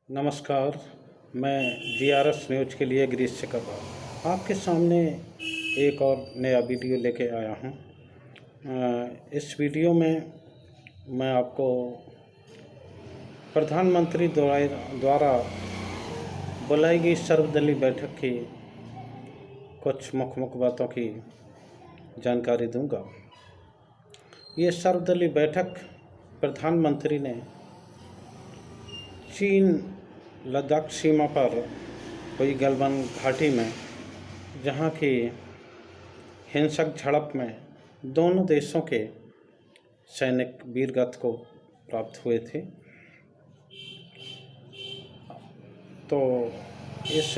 नमस्कार। मैं GRS news के लिए गिरीश से कर रहा हूँ। आपके सामने एक और नया वीडियो लेके आया हूँ। इस वीडियो में मैं आपको प्रधानमंत्री द्वारा बुलाई गई सर्वदलीय बैठक की कुछ मुख्य बातों की जानकारी दूंगा। ये सर्वदलीय बैठक प्रधानमंत्री ने चीन लद्दाख सीमा पर हुई गलवान घाटी में, जहां की हिंसक झड़प में दोनों देशों के सैनिक वीरगति को प्राप्त हुए थे, तो इस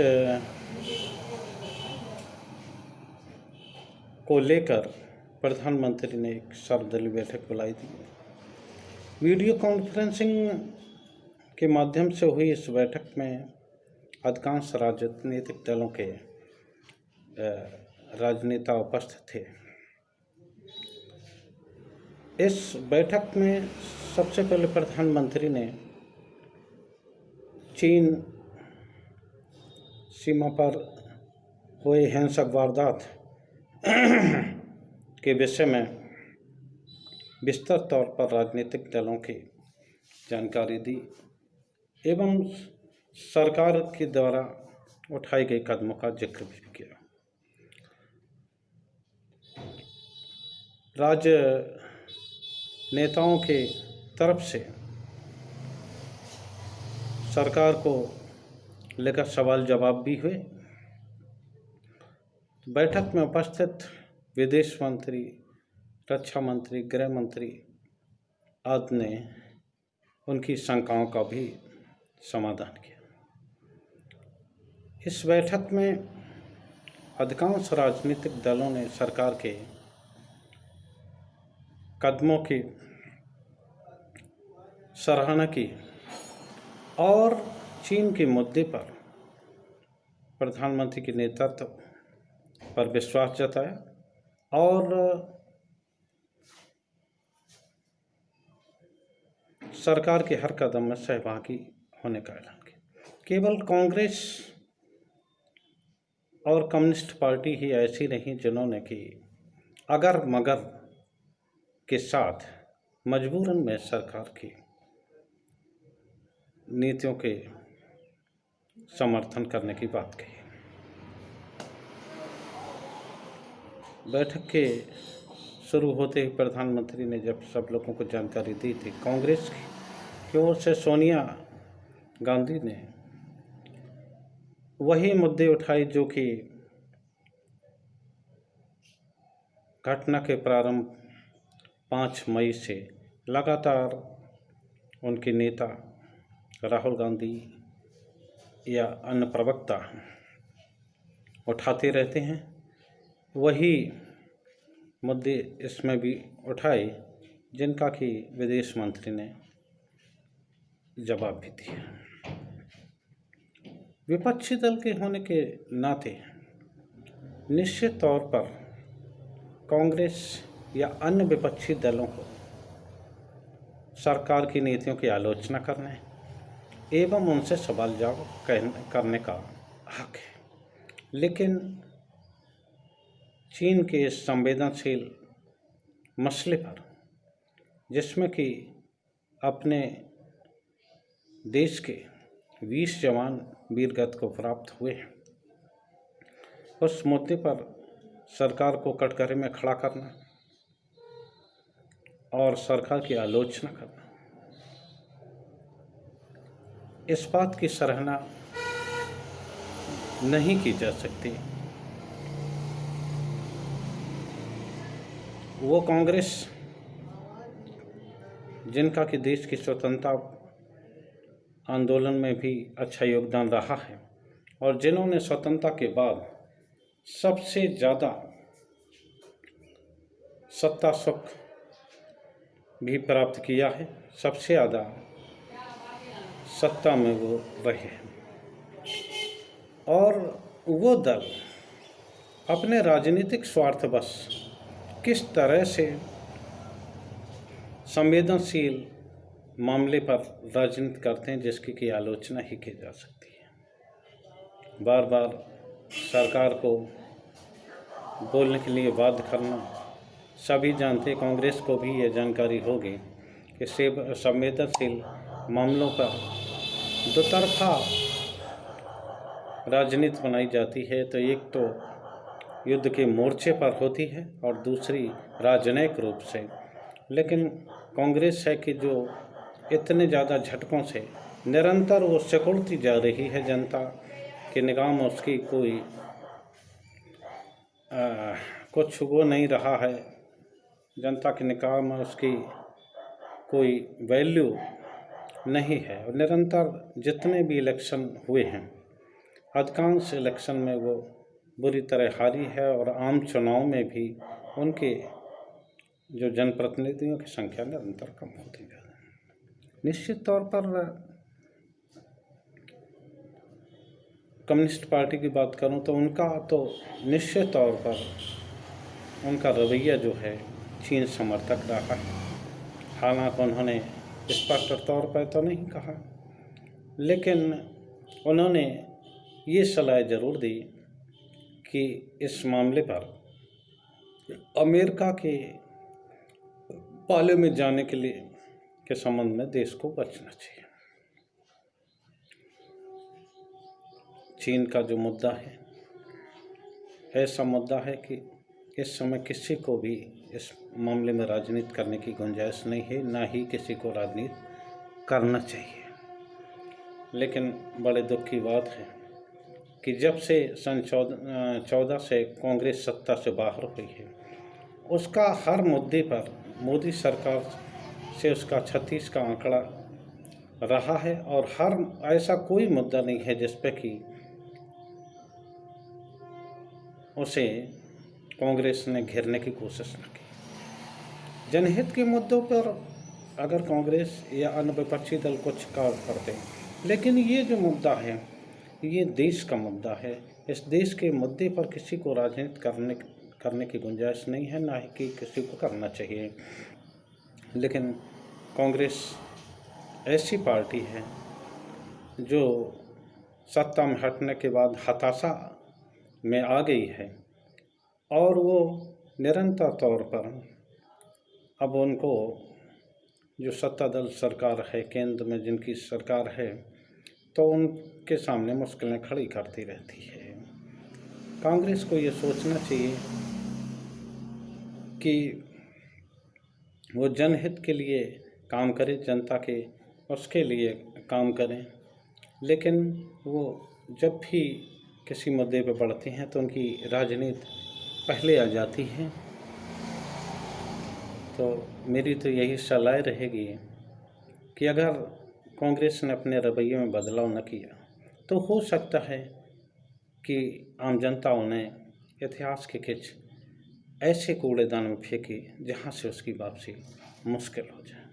को लेकर प्रधानमंत्री ने एक सर्वदलीय बैठक बुलाई थी। वीडियो कॉन्फ्रेंसिंग के माध्यम से हुई इस बैठक में अधिकांश राजनीतिक दलों के राजनेता उपस्थित थे। इस बैठक में सबसे पहले प्रधानमंत्री ने चीन सीमा पर हुए हिंसक वारदात के विषय में विस्तृत तौर पर राजनीतिक दलों की जानकारी दी एवं सरकार के द्वारा उठाए गए कदमों का जिक्र भी किया। राज्य नेताओं के तरफ से सरकार को लेकर सवाल जवाब भी हुए। बैठक में उपस्थित विदेश मंत्री, रक्षा मंत्री, गृह मंत्री आदि ने उनकी शंकाओं का भी समाधान किया। इस बैठक में अधिकांश राजनीतिक दलों ने सरकार के कदमों की सराहना की और चीन के मुद्दे पर प्रधानमंत्री के नेतृत्व पर विश्वास जताया और सरकार के हर कदम में सहभागी होने का ऐलान किया। केवल कांग्रेस और कम्युनिस्ट पार्टी ही ऐसी नहीं जिन्होंने कि अगर मगर के साथ मजबूरन में सरकार की नीतियों के समर्थन करने की बात कही। बैठक के शुरू होते ही प्रधानमंत्री ने जब सब लोगों को जानकारी दी थी, कांग्रेस की ओर से सोनिया गांधी ने वही मुद्दे उठाए जो कि घटना के प्रारंभ 5 मई से लगातार उनके नेता राहुल गांधी या अन्य प्रवक्ता उठाते रहते हैं। वही मुद्दे इसमें भी उठाए जिनका कि विदेश मंत्री ने जवाब भी दिया। विपक्षी दल के होने के नाते निश्चित तौर पर कांग्रेस या अन्य विपक्षी दलों को सरकार की नीतियों की आलोचना करने एवं उनसे सवाल जवाब करने का हक है, लेकिन चीन के इस संवेदनशील मसले पर, जिसमें कि अपने देश के 20 जवान वीरगति को प्राप्त हुए हैं, उस मुद्दे पर सरकार को कटघरे में खड़ा करना और सरकार की आलोचना करना, इस बात की सराहना नहीं की जा सकती। वो कांग्रेस जिनका कि देश की स्वतंत्रता आंदोलन में भी अच्छा योगदान रहा है और जिन्होंने स्वतंत्रता के बाद सबसे ज़्यादा सत्ता सुख भी प्राप्त किया है, सबसे ज़्यादा सत्ता में वो रहे हैं, और वो दल अपने राजनीतिक स्वार्थवश किस तरह से संवेदनशील मामले पर राजनीति करते हैं जिसकी की आलोचना ही की जा सकती है। बार बार सरकार को बोलने के लिए बाध्य करना, सभी जानते, कांग्रेस को भी ये जानकारी होगी कि संवेदनशील मामलों पर दोतरफा राजनीति बनाई जाती है। तो एक तो युद्ध के मोर्चे पर होती है और दूसरी राजनयिक रूप से। लेकिन कांग्रेस है कि जो इतने ज़्यादा झटकों से निरंतर वो सिकुड़ती जा रही है, जनता की निगाह में उसकी कोई कुछ वो नहीं रहा है, जनता की निगाह में उसकी कोई वैल्यू नहीं है। और निरंतर जितने भी इलेक्शन हुए हैं, अधिकांश इलेक्शन में वो बुरी तरह हारी है और आम चुनाव में भी उनके जो जनप्रतिनिधियों की संख्या निरंतर कम होती जा रही है। निश्चित तौर पर कम्युनिस्ट पार्टी की बात करूं तो उनका तो निश्चित तौर पर उनका रवैया जो है चीन समर्थक रहा है। हालांकि उन्होंने स्पष्ट तौर पर तो नहीं कहा, लेकिन उन्होंने ये सलाह ज़रूर दी कि इस मामले पर अमेरिका के पाले में जाने के लिए के संबंध में देश को बचना चाहिए। चीन का जो मुद्दा है ऐसा मुद्दा है कि इस समय किसी को भी इस मामले में राजनीति करने की गुंजाइश नहीं है, ना ही किसी को राजनीति करना चाहिए। लेकिन बड़े दुख की बात है कि जब से सन 14 से कांग्रेस सत्ता से बाहर हुई है, उसका हर मुद्दे पर मोदी सरकार से उसका 36 का आंकड़ा रहा है और हर ऐसा कोई मुद्दा नहीं है जिस पे कि उसे कांग्रेस ने घेरने की कोशिश न की। जनहित के मुद्दों पर अगर कांग्रेस या अन्य विपक्षी दल कुछ कार्य करते हैं, लेकिन ये जो मुद्दा है ये देश का मुद्दा है। इस देश के मुद्दे पर किसी को राजनीति करने की गुंजाइश नहीं है, ना ही कि किसी को करना चाहिए। लेकिन कांग्रेस ऐसी पार्टी है जो सत्ता में हटने के बाद हताशा में आ गई है और वो निरंतर तौर पर अब उनको जो सत्ता दल सरकार है, केंद्र में जिनकी सरकार है, तो उनके सामने मुश्किलें खड़ी करती रहती है। कांग्रेस को ये सोचना चाहिए कि वो जनहित के लिए काम करे, जनता के उसके लिए काम करें। लेकिन वो जब भी किसी मुद्दे पे बढ़ते हैं तो उनकी राजनीति पहले आ जाती है। तो मेरी तो यही सलाह रहेगी कि अगर कांग्रेस ने अपने रवैये में बदलाव न किया तो हो सकता है कि आम जनता उन्हें इतिहास के कुछ ऐसे कूड़ेदान में फेंके जहाँ से उसकी वापसी मुश्किल हो जाए।